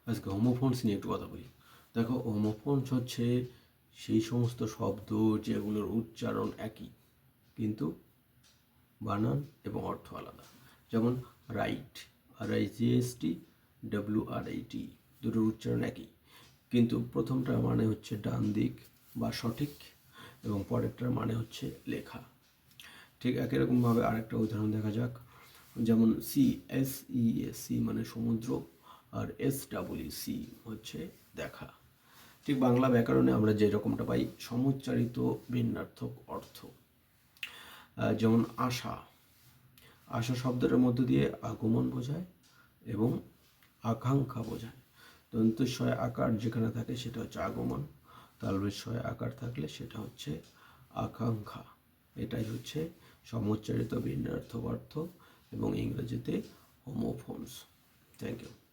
আজকে হোমোফোনস নিয়ে একটু কথা বলি। দেখো, হোমোফোনস হচ্ছে সেই সমস্ত শব্দ যেগুলোর উচ্চারণ একই কিন্তু বানান এবং অর্থ আলাদা। যেমন রাইট, RIGHT, WRIT, দুটোর উচ্চারণ একই কিন্তু প্রথমটার মানে হচ্ছে ডান দিক বা সঠিক এবং পরেরটার মানে হচ্ছে লেখা। ঠিক একই রকমভাবে আরেকটা উদাহরণ দেখা যাক। যেমন CSEA মানে সমুদ্র, আর SEE হচ্ছে দেখা। ঠিক বাংলা ব্যাকরণে আমরা যে রকমটা পাই সমুচ্চারিত ভিন্নার্থক অর্থ। যেমন আশা, আশা শব্দের মধ্য দিয়ে আগমন বোঝায় এবং আকাঙ্ক্ষা বোঝায়। দন্ত্যস্বয় আকার যেখানে থাকে সেটা হচ্ছে আগমন, তালব্যস্বয় আকার থাকলে সেটা হচ্ছে আকাঙ্ক্ষা। এটাই হচ্ছে সমুচ্চারিত ভিন্নার্থক অর্থ এবং ইংরেজিতে হোমোফোনস। Thank you.